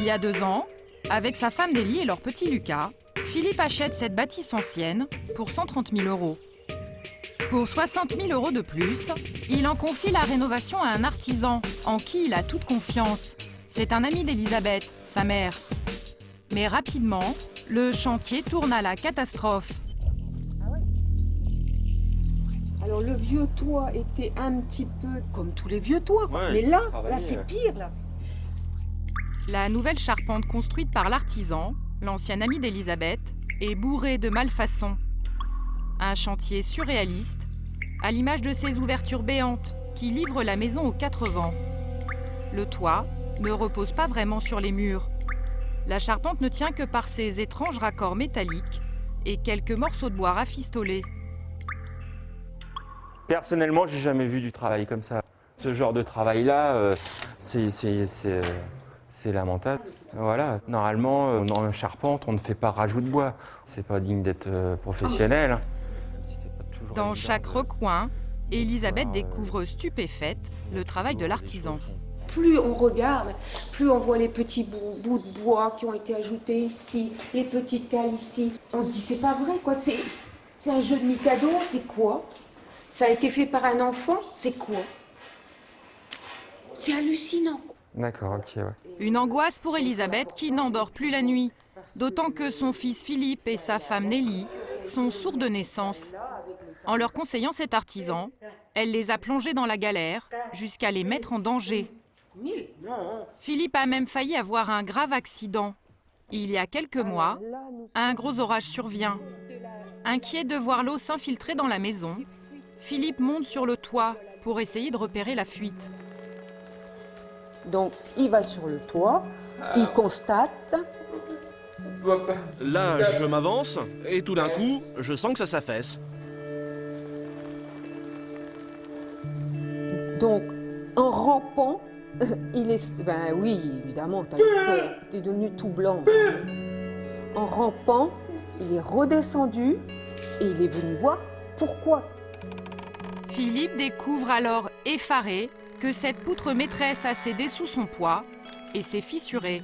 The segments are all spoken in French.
Il y a 2 ans, avec sa femme Nelly et leur petit Lucas, Philippe achète cette bâtisse ancienne pour 130 000 €. Pour 60 000 € de plus, il en confie la rénovation à un artisan en qui il a toute confiance. C'est un ami d'Elisabeth, sa mère. Mais rapidement, le chantier tourne à la catastrophe. Alors le vieux toit était un petit peu comme tous les vieux toits, Ouais, mais là c'est pire là. La nouvelle charpente construite par l'artisan, l'ancien ami d'Elisabeth, est bourrée de malfaçons. Un chantier surréaliste, à l'image de ces ouvertures béantes qui livrent la maison aux 4 vents. Le toit ne repose pas vraiment sur les murs. La charpente ne tient que par ces étranges raccords métalliques et quelques morceaux de bois rafistolés. Personnellement, j'ai jamais vu du travail comme ça. Ce genre de travail-là, c'est lamentable. Voilà. Normalement, dans une charpente, on ne fait pas rajout de bois. C'est pas digne d'être professionnel. Dans chaque recoin, Elisabeth découvre stupéfaite le travail de l'artisan. Plus on regarde, plus on voit les petits bouts de bois qui ont été ajoutés ici, les petites cales ici. On se dit c'est pas vrai quoi, c'est un jeu de Mikado, c'est quoi? Ça a été fait par un enfant, c'est quoi? C'est hallucinant. D'accord, ok, ouais. Une angoisse pour Elisabeth qui n'endort plus la nuit, d'autant que son fils Philippe et sa femme Nelly sont sourds de naissance. En leur conseillant cet artisan, elle les a plongés dans la galère jusqu'à les mettre en danger. Philippe a même failli avoir un grave accident. Il y a quelques mois, un gros orage survient. Inquiet de voir l'eau s'infiltrer dans la maison, Philippe monte sur le toit pour essayer de repérer la fuite. Donc il va sur le toit, il constate. Là, je m'avance, et tout d'un coup, je sens que ça s'affaisse. Donc en rampant, il est. Ben oui, évidemment, t'as eu peur, t'es devenu tout blanc. En rampant, il est redescendu et il est venu voir pourquoi. Philippe découvre alors, effaré, que cette poutre maîtresse a cédé sous son poids et s'est fissurée.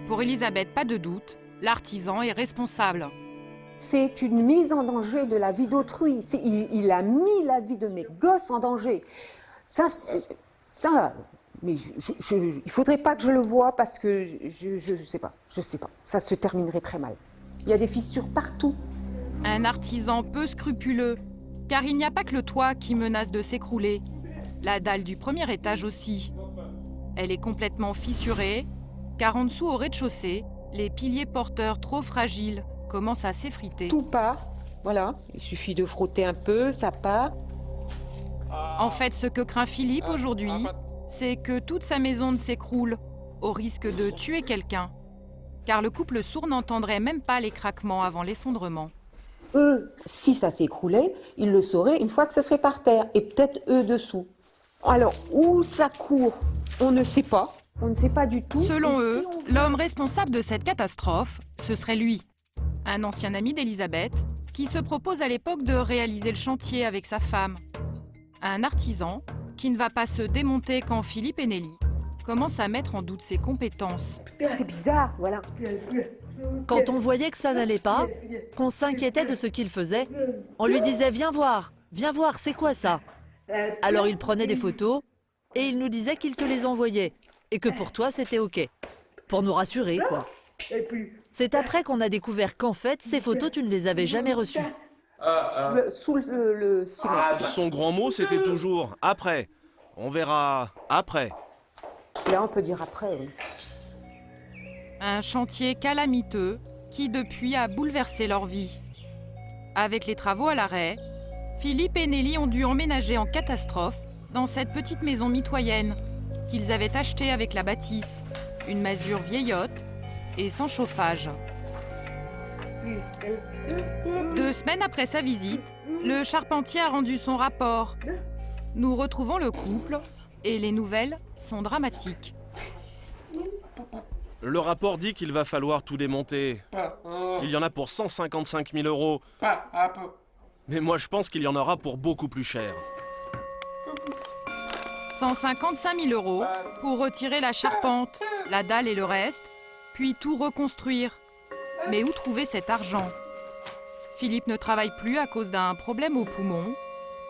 Pour Elisabeth, pas de doute, l'artisan est responsable. C'est une mise en danger de la vie d'autrui. Il a mis la vie de mes gosses en danger. Ça, mais il faudrait pas que je le voie parce que je sais pas. Ça se terminerait très mal. Il y a des fissures partout. Un artisan peu scrupuleux, car il n'y a pas que le toit qui menace de s'écrouler. La dalle du premier étage aussi. Elle est complètement fissurée, car en dessous au rez-de-chaussée, les piliers porteurs trop fragiles commencent à s'effriter. Tout part, voilà. Il suffit de frotter un peu, ça part. En fait, ce que craint Philippe aujourd'hui, c'est que toute sa maison ne s'écroule, au risque de tuer quelqu'un. Car le couple sourd n'entendrait même pas les craquements avant l'effondrement. Eux, si ça s'écroulait, ils le sauraient une fois que ça serait par terre, et peut-être eux dessous. Alors, où ça court, on ne sait pas. On ne sait pas du tout. Selon eux, si on... l'homme responsable de cette catastrophe, ce serait lui. Un ancien ami d'Elisabeth, qui se propose à l'époque de réaliser le chantier avec sa femme. Un artisan qui ne va pas se démonter quand Philippe et Nelly commencent à mettre en doute ses compétences. C'est bizarre, voilà. Quand on voyait que ça n'allait pas, qu'on s'inquiétait de ce qu'il faisait, on lui disait « Viens voir, c'est quoi ça ?» Alors il prenait des photos et il nous disait qu'il te les envoyait et que pour toi c'était ok. Pour nous rassurer, quoi. C'est après qu'on a découvert qu'en fait, ces photos, tu ne les avais jamais reçues. Sous le ciment. Son grand mot, c'était toujours « après ». On verra après. Là, on peut dire après, oui. Un chantier calamiteux qui depuis a bouleversé leur vie. Avec les travaux à l'arrêt, Philippe et Nelly ont dû emménager en catastrophe dans cette petite maison mitoyenne qu'ils avaient achetée avec la bâtisse, une masure vieillotte et sans chauffage. 2 semaines après sa visite, le charpentier a rendu son rapport. Nous retrouvons le couple et les nouvelles sont dramatiques. Le rapport dit qu'il va falloir tout démonter. Il y en a pour 155 000 €. Mais moi, je pense qu'il y en aura pour beaucoup plus cher. 155 000 € pour retirer la charpente, la dalle et le reste, puis tout reconstruire. Mais où trouver cet argent? Philippe ne travaille plus à cause d'un problème au poumon.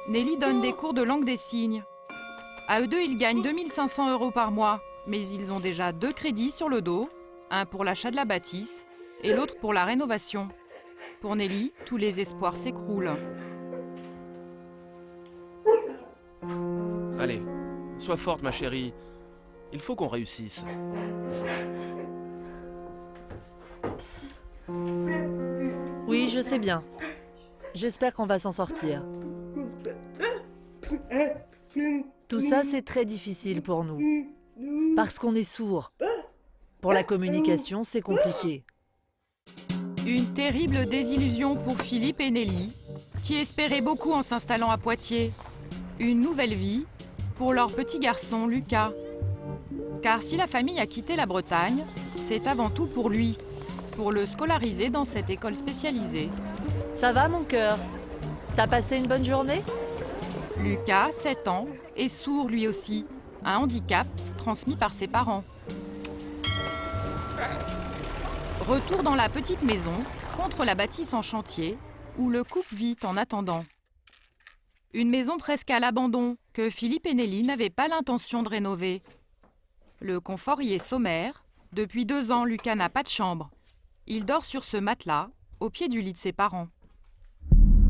Nelly donne des cours de langue des signes. À eux deux, ils gagnent 2 500 € par mois, mais ils ont déjà 2 crédits sur le dos, un pour l'achat de la bâtisse et l'autre pour la rénovation. Pour Nelly, tous les espoirs s'écroulent. Allez, sois forte ma chérie. Il faut qu'on réussisse. Oui, je sais bien. J'espère qu'on va s'en sortir. Tout ça, c'est très difficile pour nous. Parce qu'on est sourds. Pour la communication, c'est compliqué. Une terrible désillusion pour Philippe et Nelly, qui espéraient beaucoup en s'installant à Poitiers. Une nouvelle vie pour leur petit garçon Lucas. Car si la famille a quitté la Bretagne, c'est avant tout pour lui, pour le scolariser dans cette école spécialisée. Ça va, mon cœur? T'as passé une bonne journée? Lucas, 7 ans, est sourd lui aussi, un handicap transmis par ses parents. Retour dans la petite maison, contre la bâtisse en chantier, où le couple vit en attendant. Une maison presque à l'abandon, que Philippe et Nelly n'avaient pas l'intention de rénover. Le confort y est sommaire. Depuis 2 ans, Lucas n'a pas de chambre. Il dort sur ce matelas, au pied du lit de ses parents.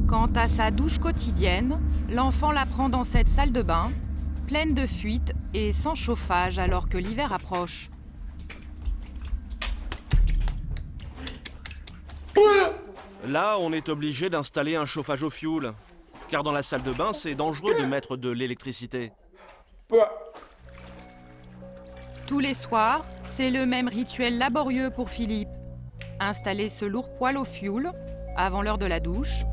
Quant à sa douche quotidienne, l'enfant la prend dans cette salle de bain, pleine de fuites et sans chauffage alors que l'hiver approche. Là, on est obligé d'installer un chauffage au fioul. Car dans la salle de bain, c'est dangereux de mettre de l'électricité. Tous les soirs, c'est le même rituel laborieux pour Philippe. Installer ce lourd poêle au fioul avant l'heure de la douche,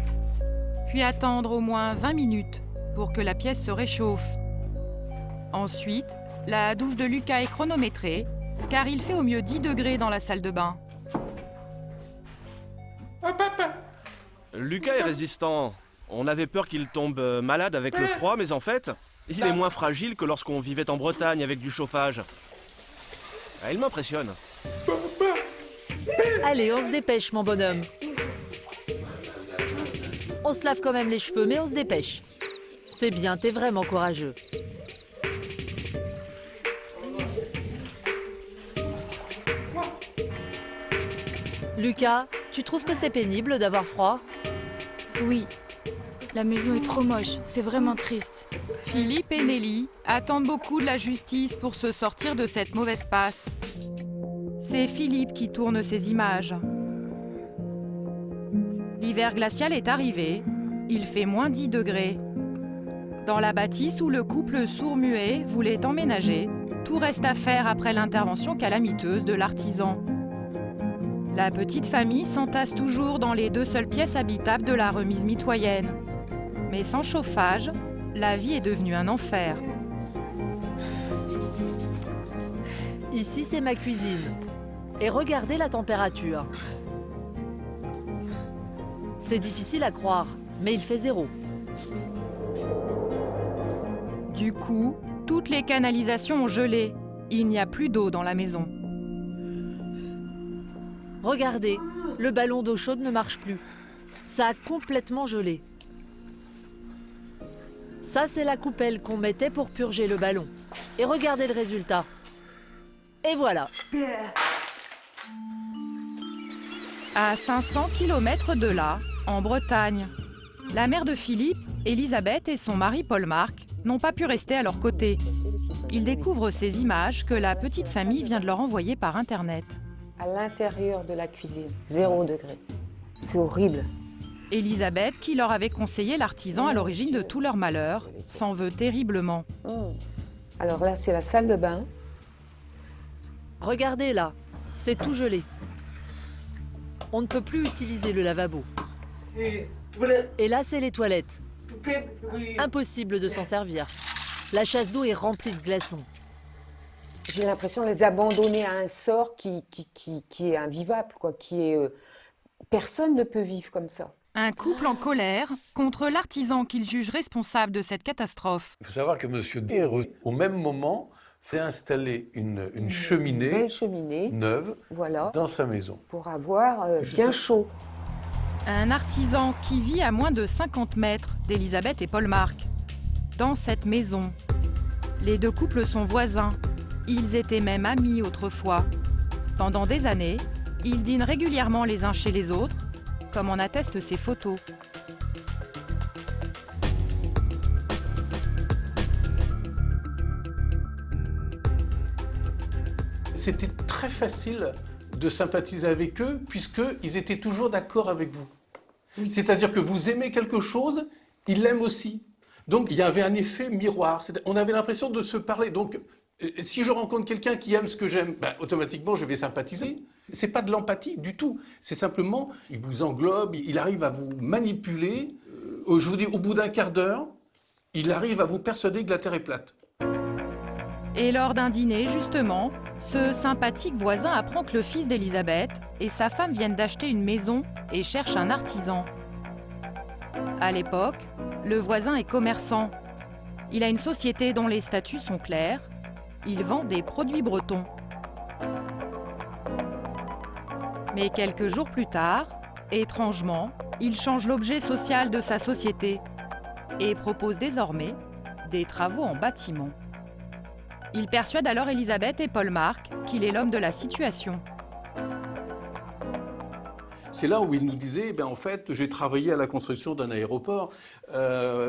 puis attendre au moins 20 minutes pour que la pièce se réchauffe. Ensuite, la douche de Lucas est chronométrée, car il fait au mieux 10 degrés dans la salle de bain. Lucas est résistant. On avait peur qu'il tombe malade avec le froid, mais en fait, il est moins fragile que lorsqu'on vivait en Bretagne avec du chauffage. Ah, il m'impressionne. Allez, on se dépêche, mon bonhomme. On se lave quand même les cheveux, mais on se dépêche. C'est bien, t'es vraiment courageux. Lucas, tu trouves que c'est pénible d'avoir froid? Oui. La maison est trop moche, c'est vraiment triste. Philippe et Nelly attendent beaucoup de la justice pour se sortir de cette mauvaise passe. C'est Philippe qui tourne ces images. L'hiver glacial est arrivé, il fait moins 10 degrés. Dans la bâtisse où le couple sourd-muet voulait emménager, tout reste à faire après l'intervention calamiteuse de l'artisan. La petite famille s'entasse toujours dans les 2 seules pièces habitables de la remise mitoyenne. Mais sans chauffage, la vie est devenue un enfer. Ici, c'est ma cuisine. Et regardez la température. C'est difficile à croire, mais il fait 0. Du coup, toutes les canalisations ont gelé. Il n'y a plus d'eau dans la maison. Regardez, le ballon d'eau chaude ne marche plus. Ça a complètement gelé. Ça, c'est la coupelle qu'on mettait pour purger le ballon. Et regardez le résultat. Et voilà. À 500 km de là, en Bretagne, la mère de Philippe, Elisabeth, et son mari Paul-Marc n'ont pas pu rester à leur côté. Ils découvrent ces images que la petite famille vient de leur envoyer par Internet. À l'intérieur de la cuisine, 0 degré. C'est horrible. Elisabeth, qui leur avait conseillé l'artisan à l'origine de tout leur malheur, s'en veut terriblement. Alors là, c'est la salle de bain. Regardez là, c'est tout gelé. On ne peut plus utiliser le lavabo. Et là, c'est les toilettes. Impossible de s'en servir. La chasse d'eau est remplie de glaçons. J'ai l'impression de les abandonner à un sort qui est invivable, quoi, personne ne peut vivre comme ça. Un couple en colère contre l'artisan qu'il juge responsable de cette catastrophe. Il faut savoir que M. D, au même moment, fait installer une cheminée belle cheminée, neuve voilà, dans sa maison. pour avoir bien chaud. Un artisan qui vit à moins de 50 mètres d'Elisabeth et Paul Marc. Dans cette maison, les deux couples sont voisins. Ils étaient même amis autrefois. Pendant des années, ils dînent régulièrement les uns chez les autres, comme en attestent ces photos. C'était très facile de sympathiser avec eux puisqu'ils étaient toujours d'accord avec vous. Oui. C'est-à-dire que vous aimez quelque chose, ils l'aiment aussi. Donc il y avait un effet miroir. On avait l'impression de se parler. Donc si je rencontre quelqu'un qui aime ce que j'aime, ben, automatiquement je vais sympathiser. C'est pas de l'empathie du tout. C'est simplement, il vous englobe, il arrive à vous manipuler. Je vous dis, au bout d'un quart d'heure, il arrive à vous persuader que la Terre est plate. Et lors d'un dîner, justement, ce sympathique voisin apprend que le fils d'Elisabeth et sa femme viennent d'acheter une maison et cherchent un artisan. À l'époque, le voisin est commerçant. Il a une société dont les statuts sont clairs. Il vend des produits bretons. Mais quelques jours plus tard, étrangement, il change l'objet social de sa société et propose désormais des travaux en bâtiment. Il persuade alors Elisabeth et Paul Marc qu'il est l'homme de la situation. C'est là où il nous disait, en fait, j'ai travaillé à la construction d'un aéroport,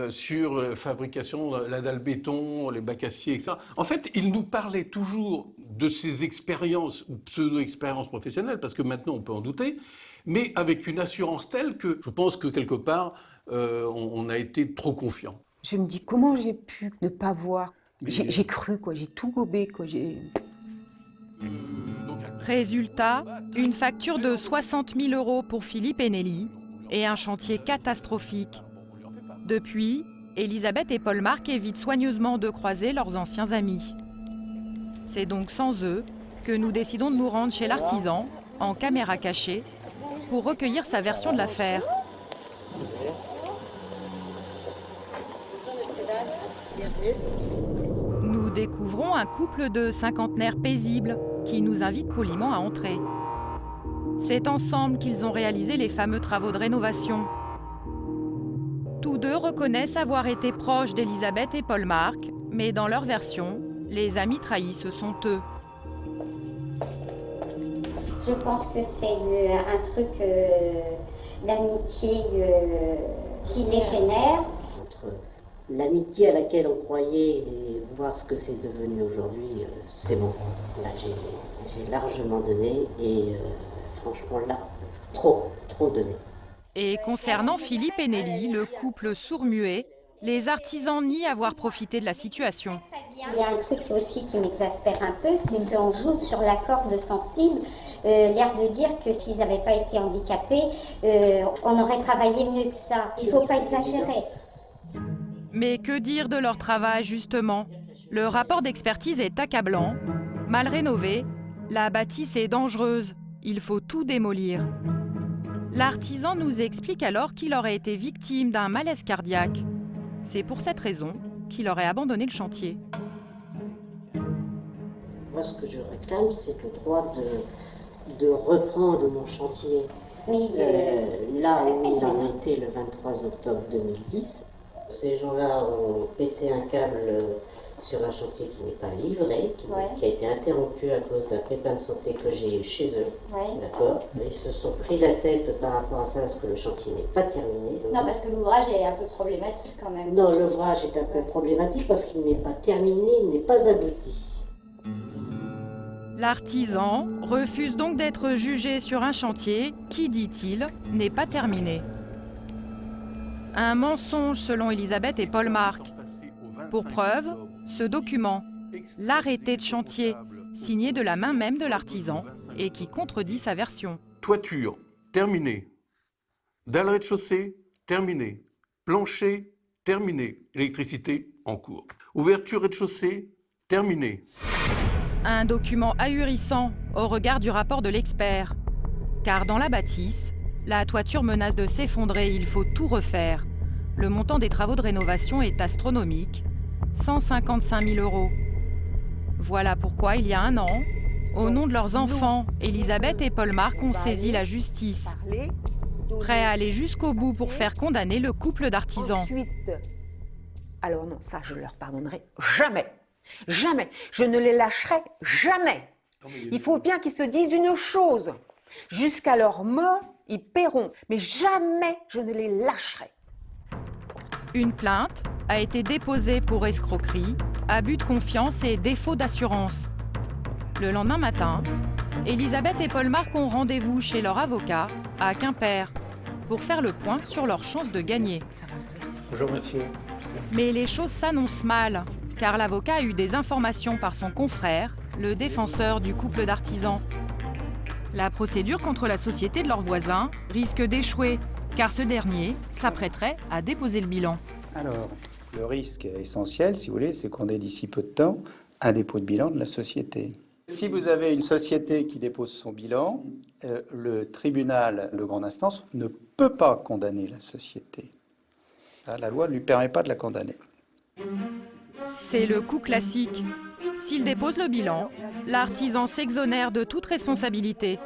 sur la fabrication, la dalle béton, les bacs acier, etc. En fait, il nous parlait toujours de ses expériences ou pseudo-expériences professionnelles, parce que maintenant on peut en douter, mais avec une assurance telle que je pense que quelque part, on a été trop confiant. Je me dis, comment j'ai pu ne pas voir ? J'ai cru, quoi. J'ai tout gobé, quoi. Résultat, une facture de 60 000 € pour Philippe et Nelly et un chantier catastrophique. Depuis, Elisabeth et Paul Marc évitent soigneusement de croiser leurs anciens amis. C'est donc sans eux que nous décidons de nous rendre chez l'artisan, en caméra cachée, pour recueillir sa version de l'affaire. Nous découvrons un couple de cinquantenaires paisibles qui nous invite poliment à entrer. C'est ensemble qu'ils ont réalisé les fameux travaux de rénovation. Tous deux reconnaissent avoir été proches d'Elisabeth et Paul Marc, mais dans leur version, les amis trahis, ce sont eux. Je pense que c'est un truc d'amitié qui dégénère. Entre l'amitié à laquelle on croyait et voir ce que c'est devenu aujourd'hui, c'est bon. Là, j'ai largement donné et franchement là, trop donné. Et concernant Philippe et Nelly, le couple sourd-muet, les artisans nient avoir profité de la situation. Il y a un truc aussi qui m'exaspère un peu, c'est qu'on joue sur la corde sensible, l'air de dire que s'ils n'avaient pas été handicapés, on aurait travaillé mieux que ça. Il ne faut pas exagérer. Mais que dire de leur travail, justement ? Le rapport d'expertise est accablant. Mal rénovée, la bâtisse est dangereuse. Il faut tout démolir. L'artisan nous explique alors qu'il aurait été victime d'un malaise cardiaque. C'est pour cette raison qu'il aurait abandonné le chantier. Moi, ce que je réclame, c'est le droit de reprendre mon chantier là où il en était le 23 octobre 2010. Ces gens-là ont pété un câble sur un chantier qui n'est pas livré, qui a été interrompu à cause d'un pépin de santé que j'ai eu chez eux. Ouais. D'accord. Ils se sont pris la tête par rapport à ça, parce que le chantier n'est pas terminé. Donc... Non, parce que l'ouvrage est un peu problématique quand même. Non, l'ouvrage est un peu problématique parce qu'il n'est pas terminé, il n'est pas abouti. L'artisan refuse donc d'être jugé sur un chantier qui, dit-il, n'est pas terminé. Un mensonge selon Elisabeth et Paul Marc. Pour preuve, ce document, l'arrêté de chantier, signé de la main même de l'artisan et qui contredit sa version. Toiture, terminée. Dalle rez-de-chaussée, terminée. Plancher, terminé. Électricité, en cours. Ouverture rez-de-chaussée, terminée. Un document ahurissant au regard du rapport de l'expert. Car dans la bâtisse, La toiture menace de s'effondrer, il faut tout refaire. Le montant des travaux de rénovation est astronomique, 155 000 €. Voilà pourquoi, il y a un an, au nom de leurs enfants, Elisabeth et Paul Marc ont saisi la justice, prêts à aller jusqu'au bout pour faire condamner le couple d'artisans. Ensuite, alors non, ça je leur pardonnerai jamais. Jamais. Je ne les lâcherai jamais. Il faut bien qu'ils se disent une chose. Jusqu'à leur mort, ils paieront. Mais jamais je ne les lâcherai. Une plainte a été déposée pour escroquerie, abus de confiance et défaut d'assurance. Le lendemain matin, Elisabeth et Paul Marc ont rendez-vous chez leur avocat à Quimper pour faire le point sur leurs chances de gagner. Bonjour monsieur. Mais les choses s'annoncent mal, car l'avocat a eu des informations par son confrère, le défenseur du couple d'artisans. La procédure contre la société de leurs voisins risque d'échouer, car ce dernier s'apprêterait à déposer le bilan. Alors, le risque essentiel, si vous voulez, c'est qu'on ait d'ici peu de temps un dépôt de bilan de la société. Si vous avez une société qui dépose son bilan, le tribunal de grande instance ne peut pas condamner la société. La loi ne lui permet pas de la condamner. C'est le coup classique. S'il dépose le bilan, l'artisan s'exonère de toute responsabilité.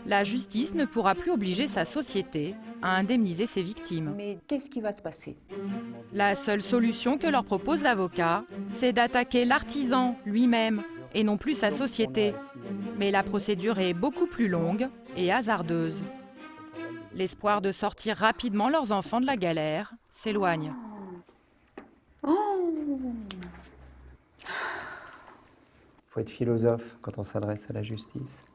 La justice ne pourra plus obliger sa société à indemniser ses victimes. Mais qu'est-ce qui va se passer? La seule solution que leur propose l'avocat, c'est d'attaquer l'artisan lui-même et non plus sa société. Mais la procédure est beaucoup plus longue et hasardeuse. L'espoir de sortir rapidement leurs enfants de la galère s'éloigne. Il faut être philosophe quand on s'adresse à la justice.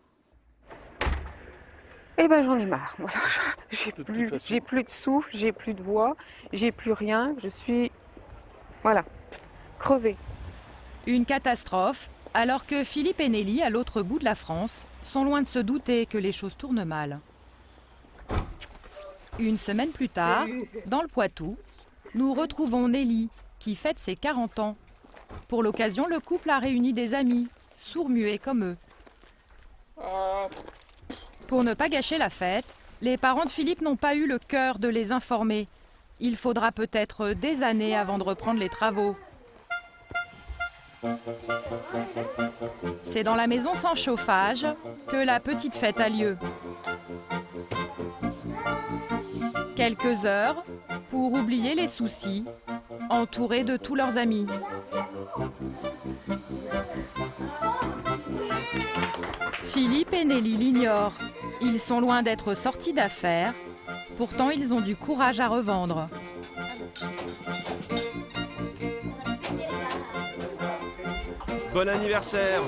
Eh ben j'en ai marre. Voilà. J'ai plus de souffle, j'ai plus de voix, j'ai plus rien. Je suis, voilà, crevée. Une catastrophe, alors que Philippe et Nelly, à l'autre bout de la France, sont loin de se douter que les choses tournent mal. Une semaine plus tard, dans le Poitou, nous retrouvons Nelly, qui fête ses 40 ans. Pour l'occasion, le couple a réuni des amis, sourds-muets comme eux. Pour ne pas gâcher la fête, les parents de Philippe n'ont pas eu le cœur de les informer. Il faudra peut-être des années avant de reprendre les travaux. C'est dans la maison sans chauffage que la petite fête a lieu. Quelques heures pour oublier les soucis, entourés de tous leurs amis. Philippe et Nelly l'ignorent. Ils sont loin d'être sortis d'affaires. Pourtant, ils ont du courage à revendre. Bon anniversaire!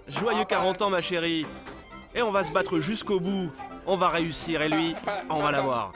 Joyeux 40 ans, ma chérie! Et on va se battre jusqu'au bout. On va réussir et lui, on va l'avoir.